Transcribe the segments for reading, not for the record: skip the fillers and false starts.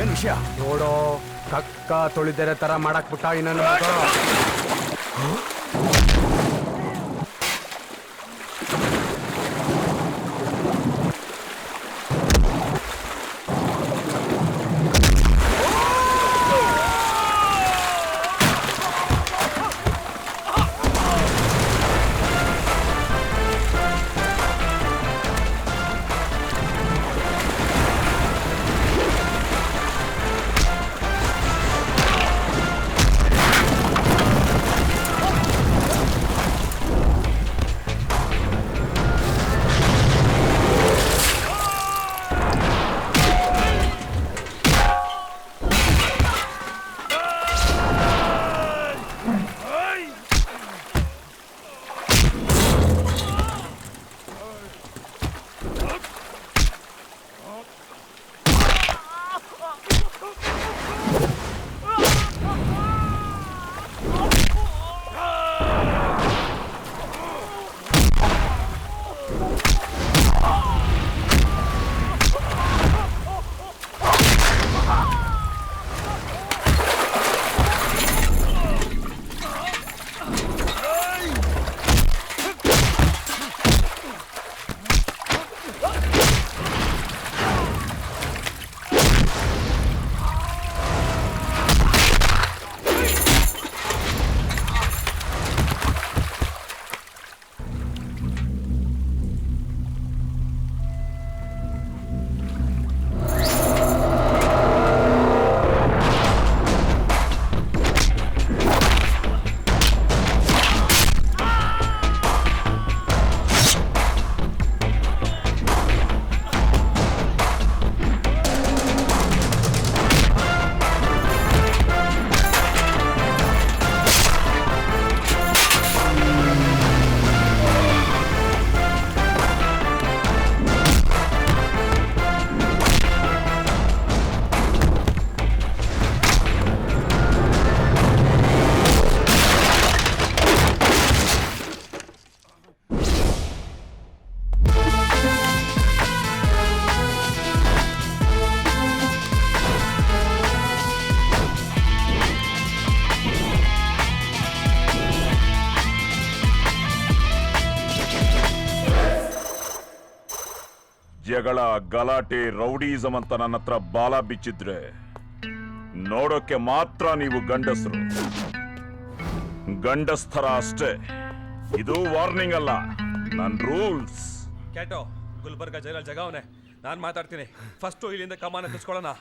ಏನ್ ವಿಷಯ ನೋಡೋ ಕಕ್ಕ ತೊಳಿದರೆ ತರ ಮಾಡಕ್ ಬಿಟ್ಟ ಇನ್ನೊಂದು ಜಗಳ ಗಲಾಟೆ ರೌಡಿಸಂ ಅಂತ ನನ್ನ ಹತ್ರ ಬಾಲ ಬಿಚ್ಚಿದ್ರೆ ನೋಡೋಕೆ ಮಾತ್ರ ನೀವು ಗಂಡಸರು, ಗಂಡಸ್ತರ ಅಷ್ಟೇ. ಇದು ವಾರ್ನಿಂಗ್ ಅಲ್ಲ, ನನ್ ರೂಲ್ಸ್. ಕ್ಯಾಟೋ, ಗುಲ್ಬರ್ಗ ಜೈಲಲ್ಲಿ ಜಗವನೆ, ನಾನು ಮಾತಾಡ್ತೀನಿ. ಫಸ್ಟು ಇಲ್ಲಿಂದ ಕಮಾನ ತಿಸ್ಕೊಳ್ಳೋಣ.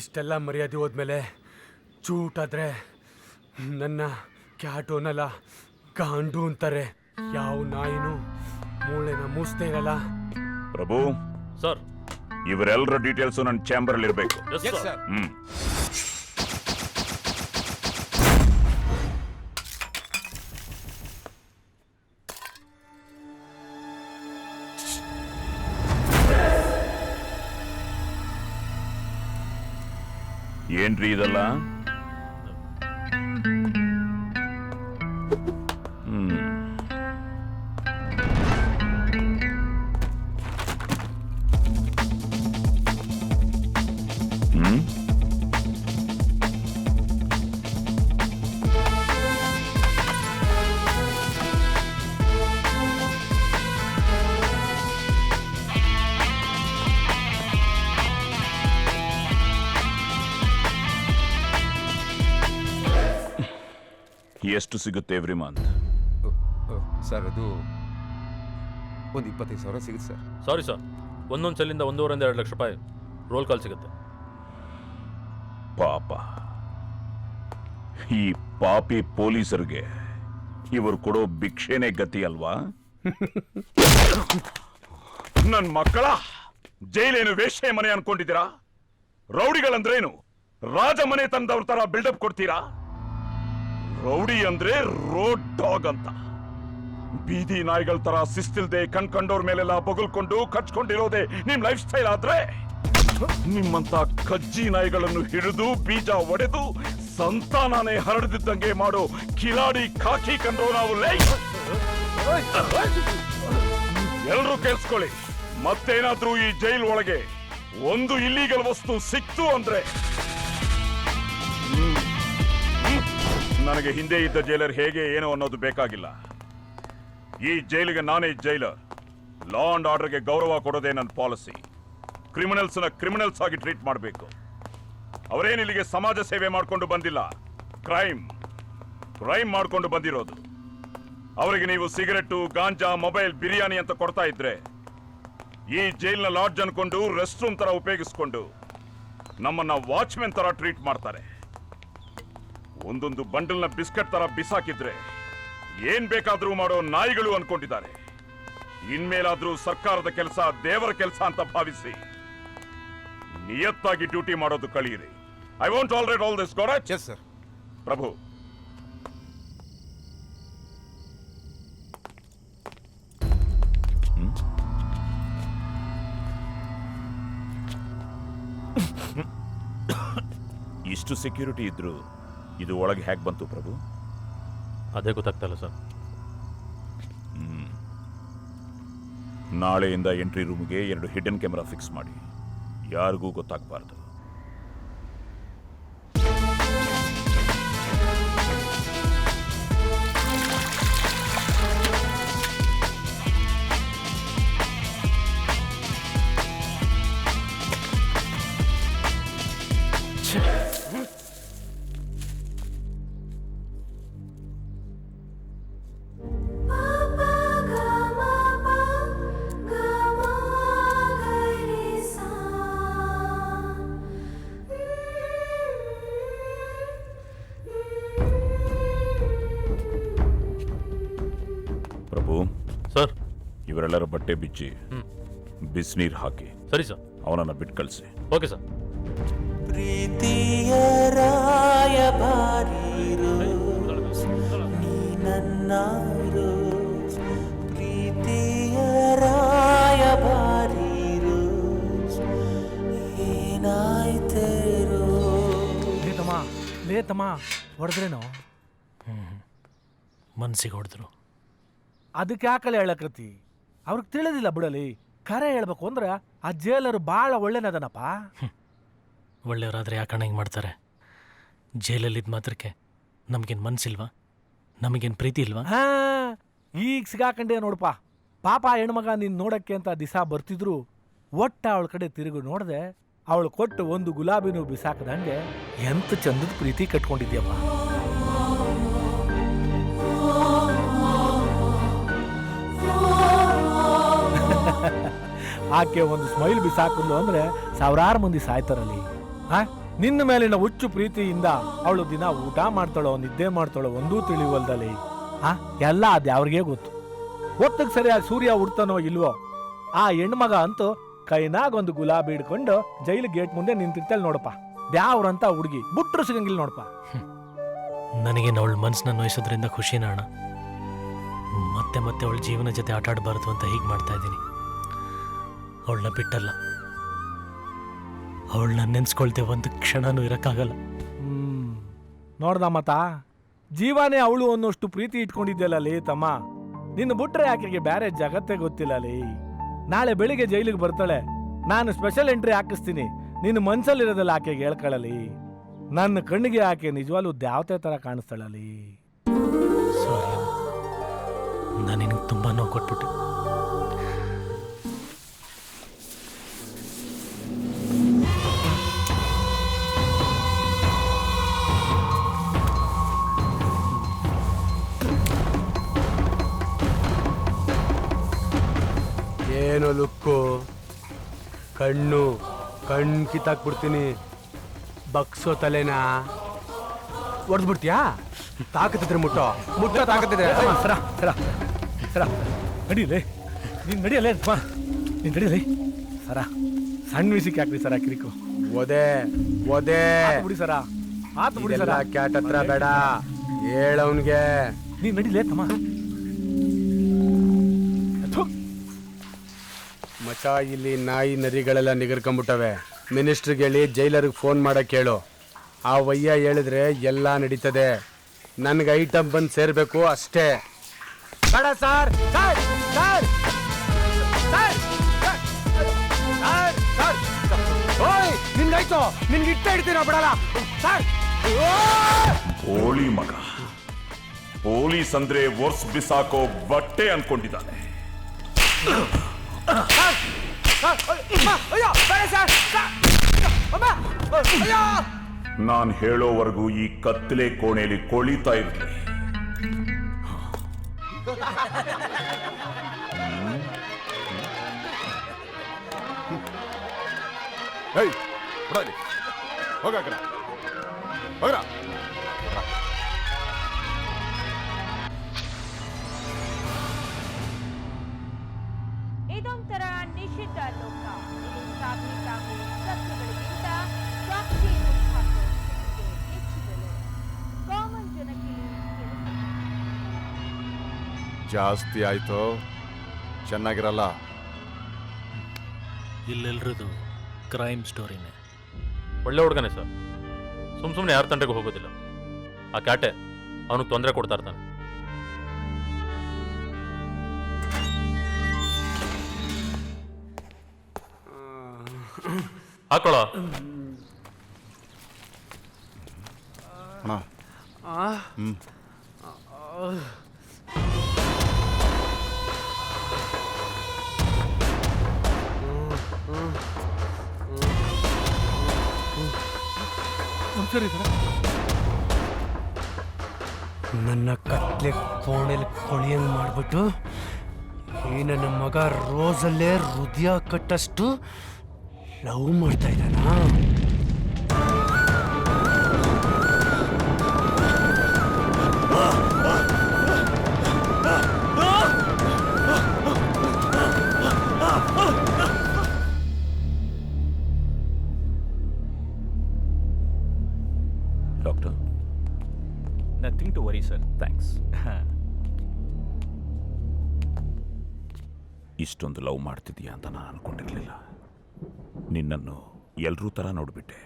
ಇಷ್ಟೆಲ್ಲ ಮರ್ಯಾದೆ ಹೋದ್ಮೇಲೆ ಚೂಟಾದ್ರೆ ನನ್ನ ಕ್ಯಾಟೋನಲ್ಲ ಗಾಂಡು ಅಂತಾರೆ. ಯಾವ ನಾಯಿನೂ ಮೂಳೆನ ಮೂಸ್ತಾ ಇರಲ್ಲ. ಪ್ರಭು ಸರ್, ಇವರೆಲ್ಲರ ಡೀಟೇಲ್ಸ್ ನನ್ನ ಚಾಂಬರ್ ಅಲ್ಲಿ ಇರಬೇಕು. ಏನ್ರಿ ಇದಲ್ಲ? ಎಷ್ಟು ಸಿಗುತ್ತೆ ಎವ್ರಿ ಮಂತ್? ಸರ್, ಅದು ಒಂದು 25,000 ಸಿಗುತ್ತೆ ಸರ್. ಸಾರಿ ಸರ್, ಒಂದೊಂದು ಸೆಲ್ಲಿಂದ 1.5 2 ಲಕ್ಷ ರೂಪಾಯಿ ರೋಲ್ ಕಾಲ್ ಸಿಗುತ್ತೆ. ಪಾಪ ಈ ಪಾಪಿ ಪೊಲೀಸರಿಗೆ ಇವರು ಕೊಡೋ ಭಿಕ್ಷೆನೇ ಗತಿ ಅಲ್ವಾ? ನನ್ ಮಕ್ಕಳ ಜೈಲೇನು ವೇಶ್ಯೆ ಮನೆ ಅನ್ಕೊಂಡಿದ್ದೀರಾ? ರೌಡಿಗಳಂದ್ರೇನು ರಾಜ ಮನೆ ತಂದವ್ರ ತರ ಬಿಲ್ಡಪ್ ಕೊಡ್ತೀರಾ? ರೌಡಿ ಅಂದ್ರೆ ರೋಡ್ ಡಾಗ್ ಅಂತ, ಬೀದಿ ನಾಯಿಗಳ ತರ ಶಿಸ್ತಿಲ್ದೆ ಕಂಡೋರ್ ಮೇಲೆಲ್ಲ ಬೊಗಲ್ಕೊಂಡು ಕಚ್ಕೊಂಡಿರೋದೆ ನಿಮ್ ಲೈಫ್ ಸ್ಟೈಲ್ ಆದ್ರೆ, ನಿಮ್ಮಂತ ಕಜ್ಜಿ ನಾಯಿಗಳನ್ನು ಹಿಡಿದು ಬೀಜ ಒಡೆದು ಸಂತಾನನೇ ಹರಡದಿದ್ದಂಗೆ ಮಾಡೋ ಕಿಲಾಡಿ ಖಾಕಿ ಕಂಡ್ರೋ ನಾವು. ಎಲ್ರೂ ಕೇಳಿಸ್ಕೊಳ್ಳಿ, ಮತ್ತೇನಾದ್ರೂ ಈ ಜೈಲ್ ಒಳಗೆ ಒಂದು ಇಲ್ಲೀಗಲ್ ವಸ್ತು ಸಿಕ್ತು ಅಂದ್ರೆ ನನಗೆ ಹಿಂದೆ ಇದ್ದ ಜೈಲರ್ ಹೇಗೆ ಏನೋ ಅನ್ನೋದು ಬೇಕಾಗಿಲ್ಲ. ಈ ಜೈಲಿಗೆ ನಾನೇ ಜೈಲರ್. ಲಾ ಅಂಡ್ ಆರ್ಡರ್ಗೆ ಗೌರವ ಕೊಡೋದೇ ನನ್ನ ಪಾಲಿಸಿ. ಕ್ರಿಮಿನಲ್ಸ್ನ ಕ್ರಿಮಿನಲ್ಸ್ ಆಗಿ ಟ್ರೀಟ್ ಮಾಡಬೇಕು. ಅವರೇನು ಇಲ್ಲಿಗೆ ಸಮಾಜ ಸೇವೆ ಮಾಡ್ಕೊಂಡು ಬಂದಿಲ್ಲ, ಕ್ರೈಮ್ ಮಾಡ್ಕೊಂಡು ಬಂದಿರೋದು. ಅವರಿಗೆ ನೀವು ಸಿಗರೆಟ್ಟು, ಗಾಂಜಾ, ಮೊಬೈಲ್, ಬಿರಿಯಾನಿ ಅಂತ ಕೊಡ್ತಾ ಇದ್ರೆ ಈ ಜೈಲ್ನ ಲಾಡ್ಜ್ ಅನ್ಕೊಂಡು ರೆಸ್ಟ್ ರೂಮ್ ತರ ಉಪಯೋಗಿಸ್ಕೊಂಡು ನಮ್ಮನ್ನ ವಾಚ್ಮೆನ್ ತರ ಟ್ರೀಟ್ ಮಾಡ್ತಾರೆ. ಒಂದೊಂದು ಬಂಡಲ್ನ ಬಿಸ್ಕೆಟ್ ತರ ಬಿಸಾಕಿದ್ರೆ ಏನ್ ಬೇಕಾದ್ರೂ ಮಾಡೋ ನಾಯಿಗಳು ಅನ್ಕೊಂಡಿದ್ದಾರೆ. ಇನ್ಮೇಲಾದ್ರೂ ಸರ್ಕಾರದ ಕೆಲಸ ದೇವರ ಕೆಲಸ ಅಂತ ಭಾವಿಸಿ ನಿಯತ್ತಾಗಿ ಡ್ಯೂಟಿ ಮಾಡೋದು ಕಲಿಯಿರಿ. I want tolerate all this. Got it? Yes sir. Prabhu, ಇಷ್ಟು ಸೆಕ್ಯೂರಿಟಿ ಇದ್ರು ಇದು ಒಳಗೆ ಹೇಗೆ ಬಂತು ಪ್ರಭು? ಅದೇ ಗೊತ್ತಾಗ್ತಲ್ಲ ಸರ್. ನಾಳೆಯಿಂದ ಎಂಟ್ರಿ ರೂಮ್ಗೆ 2 ಹಿಡನ್ ಕ್ಯಾಮೆರಾ ಫಿಕ್ಸ್ ಮಾಡಿ, ಯಾರಿಗೂ ಗೊತ್ತಾಗಬಾರ್ದು. ಪ್ರಭು ಸರ್. ಇವರೆಲ್ಲರ ಬಟ್ಟೆ ಬಿಚ್ಚಿ ಬಿಸಿನೀರು ಹಾಕಿ ಸರಿ ಸರ್. ಅವನನ್ನ ಬಿಟ್ಟು ಕಳಿಸಿ. Okay sir. ಪ್ರೀತಿಯ ರಾಯಭಾರಿರು ನೀ ನನ್ನ ರೋಜ್, ಪ್ರೀತಿಯ ರಾಯಭಾರಿರು ಏನಾಯ್ತೇರೋ. ಲೇತಮ್ಮ ಹೊಡೆದ್ರೇನೋ? ಮನ್ಸಿಗೆ ಹೊಡೆದ್ರು. ಅದಕ್ಕೆ ಯಾಕಲೆ ಹೇಳಕತ್ತಿ? ಅವ್ರಿಗೆ ತಿಳಿದಿಲ್ಲ ಬಿಡಲಿ. ಕರೆ ಹೇಳ್ಬೇಕು ಅಂದ್ರೆ ಆ ಜೈಲರು ಭಾಳ ಒಳ್ಳೆನದನಪ್ಪ. ಒಳ್ಳೆಯವರಾದ್ರೆ ಯಾಕಣ್ಣ ಹಿಂಗೆ ಮಾಡ್ತಾರೆ? ಜೈಲಲ್ಲಿದ್ದ ಮಾತ್ರಕ್ಕೆ ನಮಗೇನು ಮನ್ಸಿಲ್ವಾ? ನಮಗೇನು ಪ್ರೀತಿ ಇಲ್ವಾ? ಹಾ, ಈಗ ಸಿಗಾಕಂಡೆ ನೋಡಪ್ಪ. ಪಾಪ ಹೆಣ್ಮಗ ನೀನು ನೋಡಕ್ಕೆ ಅಂತ ದಿಸ ಬರ್ತಿದ್ರು, ಒಟ್ಟ ಅವಳ ಕಡೆ ತಿರುಗಿ ನೋಡ್ದೆ, ಅವಳು ಕೊಟ್ಟು ಒಂದು ಗುಲಾಬಿನೂ ಬಿಸಾಕದಂಗೆ ಎಂತ ಚಂದದ ಪ್ರೀತಿ ಕಟ್ಕೊಂಡಿದ್ಯಪ್ಪ. ಆಕೆ ಒಂದು ಸ್ಮೈಲ್ ಬಿಸಾಕಲು ಅಂದ್ರೆ 1000 ಮಂದಿ ಸಾಯ್ತಾರಲ್ಲಿ. ನಿನ್ನ ಮೇಲಿನ ಹುಚ್ಚು ಪ್ರೀತಿಯಿಂದ ಅವಳು ದಿನ ಊಟ ಮಾಡ್ತಾಳೋ ನಿದ್ದೆ ಮಾಡ್ತಾಳೋ ಒಂದೂ ತಿಳಿವಲ್ದಲ್ಲಿ. ಎಲ್ಲ ಅದ್ಯಾವ್ರಿಗೆ ಗೊತ್ತು. ಹೊತ್ತಿಗೆ ಸರಿಯಾಗಿ ಸೂರ್ಯ ಉಡ್ತಾನೋ ಇಲ್ವೋ, ಆ ಹೆಣ್ಮಗ ಅಂತೂ ಕೈನಾಗ ಒಂದು ಗುಲಾಬಿ ಹಿಡ್ಕೊಂಡು ಜೈಲು ಗೇಟ್ ಮುಂದೆ ನಿಂತಿರ್ತಲ್ ನೋಡಪ್ಪ. ದ್ಯಾವ್ರಂತ ಹುಡುಗಿ ಬುಟ್ರು ಸಿಗಂಗಿಲ್ಲ ನೋಡಪ್ಪ. ನನಗೇನು ಅವಳ ಮನ್ಸನ್ನ ನೋಯಿಸೋದ್ರಿಂದ ಖುಷಿನ ಅಣ್ಣ. ಮತ್ತೆ ಮತ್ತೆ ಅವಳ ಜೀವನ ಜೊತೆ ಆಟ ಆಡಬಾರ್ದು ಅಂತ ಹೀಗೆ ಮಾಡ್ತಾ ಇದ್ದೀನಿ. ಅವಳನ್ನ ಬಿಟ್ಟಲ್ಲ, ಅವಳನ್ನ ನೆನ್ಸ್ಕೊಳ್ತೆ ಒಂದು ಕ್ಷಣನೂ ಇರಕ್ಕಾಗಲ್ಲ. ನೋಡ್ದ ಮತ್ತ, ಜೀವನೇ ಅವಳು ಅನ್ನೋಷ್ಟು ಪ್ರೀತಿ ಇಟ್ಕೊಂಡಿದ್ದೆಲ್ಲೇ ತಮ್ಮ. ನಿನ್ನ ಬಿಟ್ರೆ ಆಕೆಗೆ ಬೇರೆ ಜಗತ್ತೇ ಗೊತ್ತಿಲ್ಲಲೇ. ನಾಳೆ ಬೆಳಿಗ್ಗೆ ಜೈಲಿಗೆ ಬರ್ತಾಳೆ, ನಾನು ಸ್ಪೆಷಲ್ ಎಂಟ್ರಿ ಹಾಕಿಸ್ತೀನಿ. ನಿನ್ನ ಮನ್ಸಲ್ಲಿರೋದಲ್ಲ ಆಕೆಗೆ ಹೇಳ್ಕೊಳ್ಳಲಿ. ನನ್ನ ಕಣ್ಣಿಗೆ ಆಕೆ ನಿಜವಾಗ್ಲೂ ದ್ಯಾವತೆ ತರ ಕಾಣಿಸ್ತಾಳಲಿ. ಸಾರಿ, ನಾನು ನಿನಗೆ ತುಂಬಾ ನೋವು ಕೊಟ್ಬಿಟ್ಟೆ. ಏನು ಲುಕ್ಕು? ಕಣ್ ಕಿತ್ತಾಕ್ಬಿಡ್ತೀನಿ. ಬಗ್ಸೋ ತಲೆನಾ ಹೊಡೆದ್ಬಿಡ್ತೀಯಾ? ತಾಕತ್ತಿದ್ರೆ ಮುಟ್ಟೋ ತಾಕತ್ತಿದ್ರೆ. ಸರ ಸರ ಸರ ನಡೀಲಿ, ನೀನು ನಡಿಯಲೇ ನೀನು ನಡೀಲಿ ಸರ. ಸಣ್ಣ ವಿಷಯಕ್ಕೆ ಹಾಕ್ರಿ ಸರ ಕಿರಿಕು. ಒದೆ ಬಿಡಿ ಸರ, ಆತು ಬಿಡಿ ಸರ. ಕ್ಯಾಟ್ ಹತ್ರ ಬೇಡ, ಹೇಳವನ್ಗೆ. ನೀನು ನಡೀಲೇ ತಮ್ಮ. ಮಚ, ಇಲ್ಲಿ ನಾಯಿ ನರಿಗಳೆಲ್ಲ ನಿಗರ್ಕೊಂಬಿಟ್ಟವೆ. ಮಿನಿಸ್ಟ್ರಿಗೆ ಹೇಳಿ ಜೈಲರ್ಗೆ ಫೋನ್ ಮಾಡಕ್ಕೆ ಹೇಳು. ಆ ವಯ್ಯ ಹೇಳಿದ್ರೆ ಎಲ್ಲ ನಡೀತದೆ. ನನ್ಗೆ ಐಟಮ್ ಬಂದು ಸೇರ್ಬೇಕು ಅಷ್ಟೇ. ಬೇಡ sir, sir, sir, sir, sir, ಓಯ್ ನಿನ್ಗಾಯ್ತು, ನಿನ್ಗೆ ಇಟ್ಟ ಇಡ್ತೀರಾ ಬಿಡಲ್ಲ ಸರ್. ಹೋಳಿ ಮಗ ಪೊಲೀಸ್ ಅಂದ್ರೆ ವರ್ಸ್ ಬಿಸಾಕೋ ಬಟ್ಟೆ ಅನ್ಕೊಂಡಿದ್ದಾನೆ. ನಾನ್ ಹೇಳೋವರೆಗೂ ಈ ಕತ್ತಲೆ ಕೋಣೆಯಲ್ಲಿ ಕೊಳಿತಾ ಇರ್ಲಿ. ಇದೊಂಥರ ನಿಷಿದ್ಧ ಲೋಕ. ಇದು ಸಾತ್ವಿಕ ಹಾಗೂ ಸತ್ಯಗಳಿಗಿಂತ ಸಾಕ್ಷಿ ಮುಚ್ಚಾಕೋ ಹೆಚ್ಚು ಬೆಲೆ. ಕಾಮನ್ ಜನಕ್ಕೆ ಜಾಸ್ತಿ ಆಯ್ತು, ಚೆನ್ನಾಗಿರಲ್ಲ. ಇಲ್ಲೆಲ್ರದು ಕ್ರೈಮ್ ಸ್ಟೋರಿನೇ. ಒಳ್ಳೆ ಹುಡುಗನೇ ಸರ್, ಸುಮ್ಮನೆ ಯಾರ ತಂಟೆಗೂ ಹೋಗೋದಿಲ್ಲ. ಆ ಕ್ಯಾಟೆ ಅವನಿಗೆ ತೊಂದರೆ ಕೊಡ್ತಾ ಇರ್ತಾನೆ. ಹಾಕೊಳ್ಳೋ. ಸರಿ ಸರ. ನನ್ನ ಕತ್ಲೆ ಕೋಣೆಲಿ ಕೊಳಿಯಂಗ್ ಮಾಡ್ಬಿಟ್ಟು ಈ ನನ್ನ ಮಗ ರೋಸಲ್ಲೇ ಹೃದಯ ಕಟ್ಟಷ್ಟು ಲವ್ ಮಾಡ್ತಾ ಇದ್ದಾನ. Doctor, nothing to worry sir, thanks. ಇಷ್ಟೊಂದು ಲವ್ ಮಾಡ್ತಿದೀಯಾ ಅಂತ ನಾನು ಅನ್ಕೊಂಡಿರ್ಲಿಲ್ಲ. ನಿನ್ನನ್ನು ಎಲ್ರೂ ತರ ನೋಡ್ಬಿಟ್ಟೆ.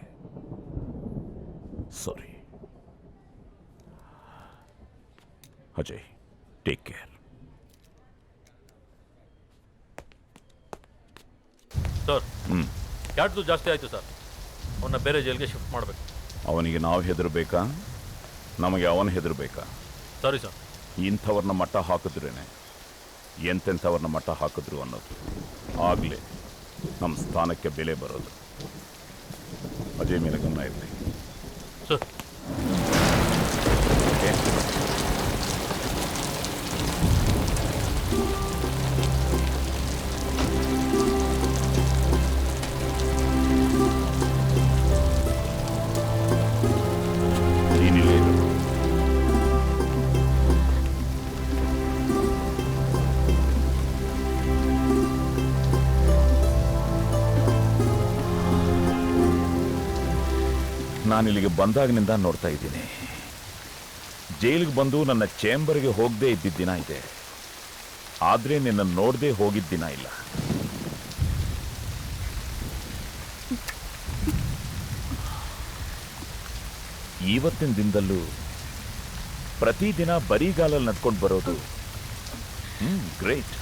Sorry. Ajay, take care. Sir, ಕ್ಯಾಟ್ದು ಜಾಸ್ತಿ ಆಯಿತು ಸರ್. ಅವನ್ನ ಬೇರೆ ಜೈಲ್ಗೆ ಶಿಫ್ಟ್ ಮಾಡಬೇಕು. ಅವನಿಗೆ ನಾವು ಹೆದರ್ಬೇಕಾ, ನಮಗೆ ಅವನು ಹೆದರ್ಬೇಕಾ? ಸರಿ ಸರ್. ಇಂಥವ್ರನ್ನ ಮಟ್ಟ ಹಾಕಿದ್ರೇನೆ ಎಂತೆಂಥವ್ರನ್ನ ಮಟ್ಟ ಹಾಕಿದ್ರು ಅನ್ನೋದು. ಆಗಲೇ ನಮ್ಮ ಸ್ಥಾನಕ್ಕೆ ಬೆಲೆ ಬರೋದು. ಅಜಯ್ ಮೇಲೆ ಗಮನ ಇರಲಿ ಸರ್. ನೀನಿಲ್ಲೇ ಇರು. ನಾನಿಲ್ಲಿಗೆ ಬಂದಾಗಿನಿಂದ ನೋಡ್ತಾ ಇದ್ದೀನಿ. ಜೈಲಿಗೆ ಬಂದು ನನ್ನ ಚೇಂಬರ್ಗೆ ಹೋಗದೆ ಇದ್ದಿದ್ದ ದಿನ ಇದೆ, ಆದ್ರೆ ನಿನ್ನ ನೋಡದೆ ಹೋಗಿದ್ದ ದಿನ ಇಲ್ಲ. ಇವತ್ತಿನ ದಿನದಲ್ಲೂ ಪ್ರತಿದಿನ ಬರೀಗಾಲಲ್ಲಿ ನಡ್ಕೊಂಡು ಬರೋದು ಗ್ರೇಟ್.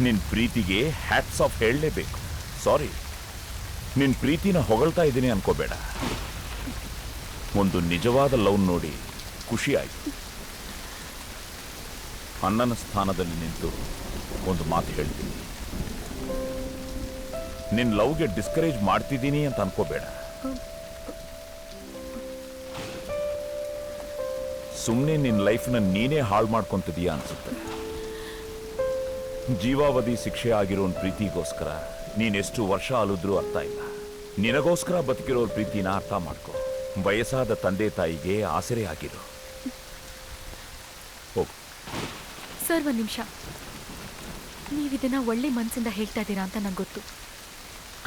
ನಿನ್ ಪ್ರೀತಿಗೆ ಹ್ಯಾಟ್ಸ್ ಆಫ್ ಹೇಳಲೇಬೇಕು. ಸಾರಿ, ನಿನ್ ಪ್ರೀತಿನ ಹೊಗಳ್ತಾ ಇದ್ದೀನಿ ಅನ್ಕೋಬೇಡ. ಒಂದು ನಿಜವಾದ ಲವ್ ನೋಡಿ ಖುಷಿ ಆಯ್ತು. ಅಣ್ಣನ ಸ್ಥಾನದಲ್ಲಿ ನಿಂತು ಒಂದು ಮಾತು ಹೇಳ್ತೀನಿ. ನಿನ್ ಲವ್ಗೆ ಡಿಸ್ಕರೇಜ್ ಮಾಡ್ತಿದ್ದೀನಿ ಅಂತ ಅನ್ಕೋಬೇಡ. ಸುಮ್ಮನೆ ನಿನ್ನ ಲೈಫ್ನ ನೀನೇ ಹಾಳು ಮಾಡ್ಕೊಂತಿದೀಯಾ ಅನ್ಸುತ್ತೆ. ಜೀವಾವಧಿ ಶಿಕ್ಷೆ ಆಗಿರೋ ಪ್ರೀತಿಗೋಸ್ಕರ ನೀನೆಷ್ಟು ವರ್ಷ ಆಲಿದ್ರೂ ಅರ್ಥ ಇಲ್ಲ. ನಿನಗೋಸ್ಕರ ಬದುಕಿರೋ ಪ್ರೀತಿನ ಅರ್ಥ ಮಾಡ್ಕೊ. ವಯಸ್ಸಾದ ತಂದೆ ತಾಯಿಗೆ ಆಸರೆ ಆಗಿರು. ಹೋಗು. ಸರ್, ಒಂದು ನಿಮಿಷ. ನೀವಿದನ್ನ ಒಳ್ಳೆ ಮನಸ್ಸಿಂದ ಹೇಳ್ತಾ ಇದ್ದೀರಾ ಅಂತ ನಂಗೆ ಗೊತ್ತು.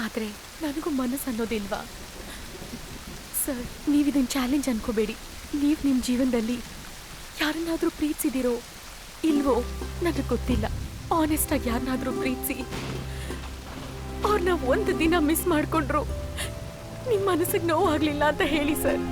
ಆದರೆ ನನಗೂ ಮನಸ್ಸು ಅನ್ನೋದಿಲ್ವಾ ಸರ್? ನೀವಿದನ್ನು ಚಾಲೆಂಜ್ ಅನ್ಕೋಬೇಡಿ. ನೀವು ನಿಮ್ಮ ಜೀವನದಲ್ಲಿ ಯಾರನ್ನಾದರೂ ಪ್ರೀತಿಸಿದಿರೋ ಇಲ್ವೋ ನನಗೆ ಗೊತ್ತಿಲ್ಲ. ಆನೆಸ್ಟಾಗಿ ಯಾರನ್ನಾದರೂ ಪ್ರೀತಿಸಿ ಅವ್ರನ್ನ ಒಂದು ದಿನ ಮಿಸ್ ಮಾಡಿಕೊಂಡ್ರು ನಿಮ್ಮ ಮನಸ್ಸಿಗೆ ನೋವಾಗಲಿಲ್ಲ ಅಂತ ಹೇಳಿ ಸರ್.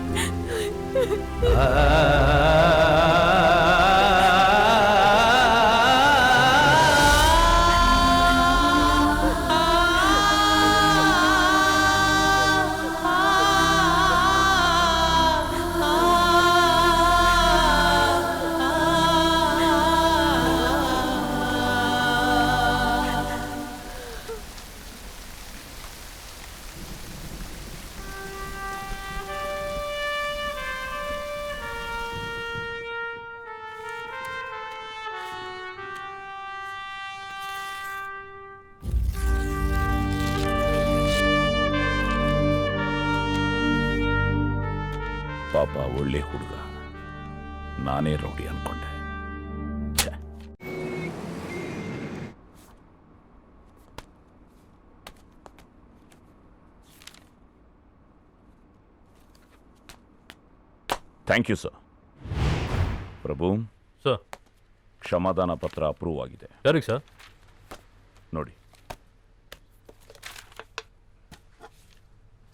ಪಾಪ ಒಳ್ಳೆ ಹುಡುಗ, ನಾನೇ ರೌಡಿ ಅನ್ಕೊಂಡೆ. Thank you sir. Prabhu sir, ಕ್ಷಮಾದಾನ ಪತ್ರ ಅಪ್ರೂವ್ ಆಗಿದೆ. ಯಾರಿಗೆ ಸರ್? ನೋಡಿ.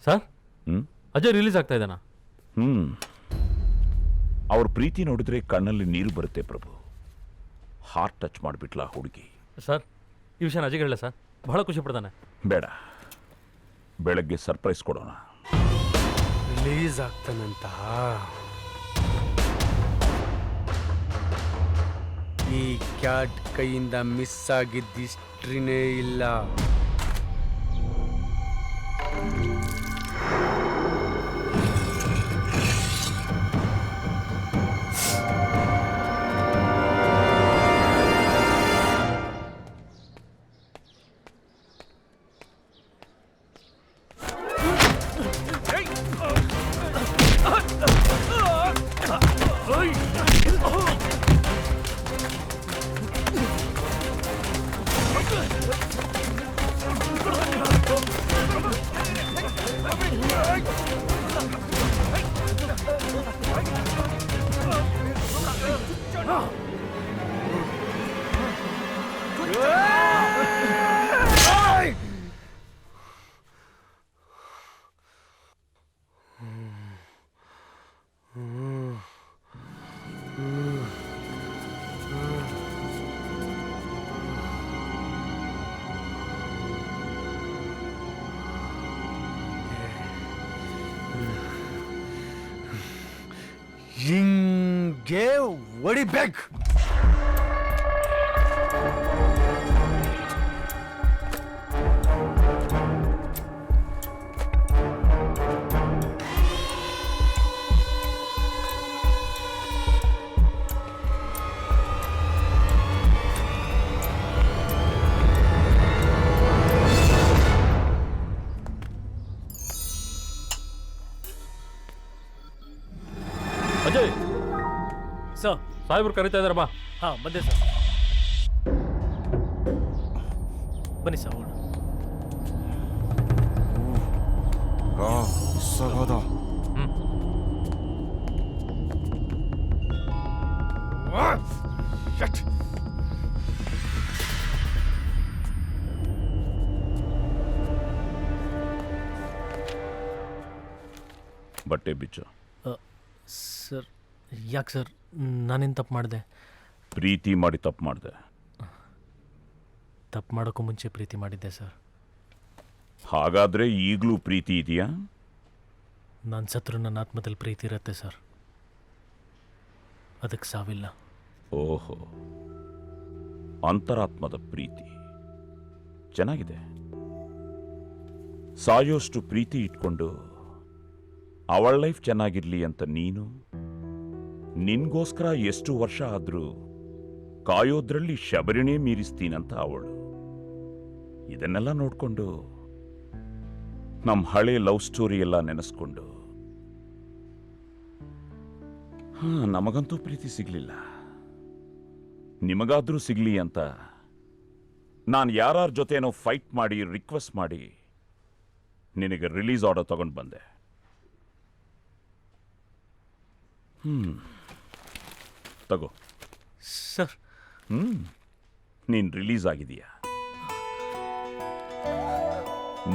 ಸರ್, ಅಜಯ್ ರಿಲೀಸ್ ಆಗ್ತಾ ಇದ್ದಾನಾ? ಅವ್ರ ಪ್ರೀತಿ ನೋಡಿದ್ರೆ ಕಣ್ಣಲ್ಲಿ ನೀರು ಬರುತ್ತೆ ಪ್ರಭು. ಹಾರ್ಟ್ ಟಚ್ ಮಾಡಿಬಿಟ್ಲ ಹುಡುಗಿ. ಸರ್, ಈ ವಿಷಯ ಅಜಯ್ ಹೇಳ ಸರ್, ಬಹಳ ಖುಷಿ ಪಡ್ತಾನೆ. ಬೇಡ, ಬೆಳಗ್ಗೆ ಸರ್ಪ್ರೈಸ್ ಕೊಡೋಣ. ರಿಲೀಸ್ ಆಗ್ತಾನಂತ? ಈ ಕ್ಯಾಟ್ ಕೈಯಿಂದ ಮಿಸ್ ಆಗಿದ್ದ ಹಿಸ್ಟ್ರಿನೇ ಇಲ್ಲ. ಹಿಂಗೆ ಹೊಡಿಬೇಕು. ಅಜಯ್ ಸರ್, ಸಾಹೇಬ್ರು ಕರೀತಾ ಇದಾರೆ, ಬಾ. ಹಾಂ ಬಂದೆ ಸರ್. ಬನ್ನಿ ಸರ್, ಹೋಗೋಣ. ಬಟ್ಟೆ ಬಿಚ್ಚು. ಸರ್, ಯಾಕೆ ಸರ್? ನಾನೇನು ತಪ್ಪು ಮಾಡಿದೆ? ಪ್ರೀತಿ ಮಾಡಿ ತಪ್ಪು ಮಾಡಿದೆ. ತಪ್ಪು ಮಾಡೋಕ್ಕೂ ಮುಂಚೆ ಪ್ರೀತಿ ಮಾಡಿದ್ದೆ ಸರ್. ಹಾಗಾದ್ರೆ ಈಗಲೂ ಪ್ರೀತಿ ಇದೆಯಾ? ನಾನು ಸತ್ರು ನನ್ನ ಆತ್ಮದಲ್ಲಿ ಪ್ರೀತಿ ಇರುತ್ತೆ ಸರ್. ಅದಕ್ಕೆ ಸಾವಿಲ್ಲ. ಓಹೋ, ಅಂತರಾತ್ಮದ ಪ್ರೀತಿ ಚೆನ್ನಾಗಿದೆ. ಸಾಯೋಷ್ಟು ಪ್ರೀತಿ ಇಟ್ಕೊಂಡು ಅವಳ ಲೈಫ್ ಚೆನ್ನಾಗಿರ್ಲಿ ಅಂತ ನೀನು ನಿನ್ಗೋಸ್ಕರ ಎಷ್ಟು ವರ್ಷ ಆದ್ರೂ ಕಾಯೋದ್ರಲ್ಲಿ ಶಬರಿನೇ ಮೀರಿಸ್ತೀನಂತ ಅವಳು. ಇದನ್ನೆಲ್ಲ ನೋಡ್ಕೊಂಡು ನಮ್ಮ ಹಳೆ ಲವ್ ಸ್ಟೋರಿ ಎಲ್ಲ ನೆನೆಸ್ಕೊಂಡು ನಮಗಂತೂ ಪ್ರೀತಿ ಸಿಗ್ಲಿಲ್ಲ, ನಿಮಗಾದ್ರೂ ಸಿಗ್ಲಿ ಅಂತ ನಾನು ಯಾರ ಜೊತೆನೋ ಫೈಟ್ ಮಾಡಿ ರಿಕ್ವೆಸ್ಟ್ ಮಾಡಿ ನಿನಗೆ ರಿಲೀಸ್ ಆರ್ಡರ್ ತಗೊಂಡು ಬಂದೆ. ತಗೋ. ಸರ್ ನೀನ್ ರಿಲೀಸ್ ಆಗಿದೀಯ.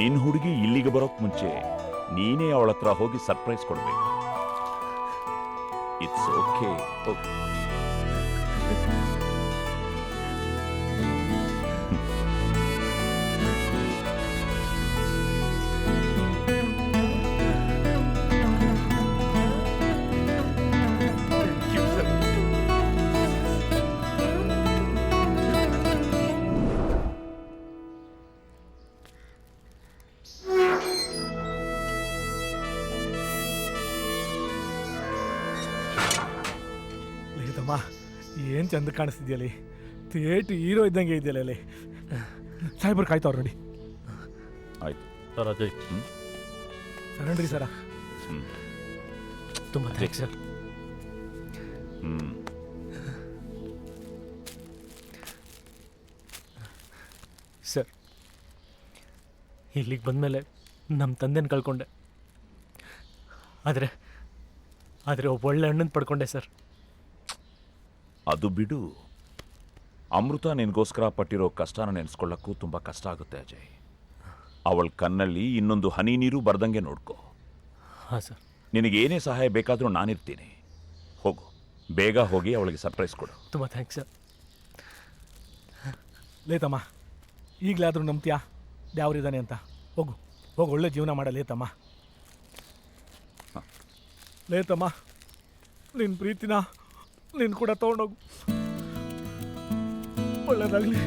ನಿನ್ ಹುಡುಗಿ ಇಲ್ಲಿಗೆ ಬರೋಕ್ ಮುಂಚೆ ನೀನೇ ಅವಳ ಹತ್ರ ಹೋಗಿ ಸರ್ಪ್ರೈಸ್ ಕೊಡ್ಬೇಕು. It's okay. ಲೇದಮ್ಮ ಏನು ಚಂದ ಕಾಣಿಸ್ತಿದ್ಯಲ್ಲಿ, ಥಿಯೇಟ್ ಹೀರೋ ಇದ್ದಂಗೆ ಇದೆಯಲ್ಲ ಅಲ್ಲಿ. ಸಾಹೇಬ್ರು ಕಾಯ್ತವ್ರು ನೋಡಿ. ಆಯ್ತು ಸರ್ ಅಜಯ್. ಸರಣ್ರಿ ಸರ. ತುಂಬ ಥ್ಯಾಂಕ್ಸ್ ಸರ್. ಸರ್, ಇಲ್ಲಿಗೆ ಬಂದಮೇಲೆ ನಮ್ಮ ತಂದೆನ ಕಳ್ಕೊಂಡೆ, ಆದರೆ ಒಬ್ಬ ಒಳ್ಳೆ ಅಣ್ಣನ ಪಡ್ಕೊಂಡೆ ಸರ್. ಅದು ಬಿಡು, ಅಮೃತ ನಿನ್ಗೋಸ್ಕರ ಪಟ್ಟಿರೋ ಕಷ್ಟನ ನೆನೆಸ್ಕೊಳ್ಳಕ್ಕೂ ತುಂಬಾ ಕಷ್ಟ ಆಗುತ್ತೆ ಅಜಯ್. ಅವಳ ಕಣ್ಣಲ್ಲಿ ಇನ್ನೊಂದು ಹನಿ ನೀರು ಬರ್ದಂಗೆ ನೋಡ್ಕೋ. ಹಾಂ ಸರ್. ನಿನಗೇನೇ ಸಹಾಯ ಬೇಕಾದರೂ ನಾನಿರ್ತೀನಿ. ಹೋಗು, ಬೇಗ ಹೋಗಿ ಅವಳಿಗೆ ಸರ್ಪ್ರೈಸ್ ಕೊಡು. ತುಂಬ ಥ್ಯಾಂಕ್ಸ್ ಸರ್. ಲೇತಮ್ಮ, ಈಗಲಾದರೂ ನಂಬ್ತೀಯಾ ಯಾವ್ರಿದ್ದಾನೆ ಅಂತ? ಹೋಗು ಹೋಗು, ಒಳ್ಳೆ ಜೀವನ ಮಾಡ ಲೇತಮ್ಮ. ಲೇತಮ್ಮ, ನಿನ್ನ ಪ್ರೀತಿನ ನೀನು ಕೂಡ ತೊಗೊಂಡೋಗು. ಒಳ್ಳೆಯದಾಗಲಿ.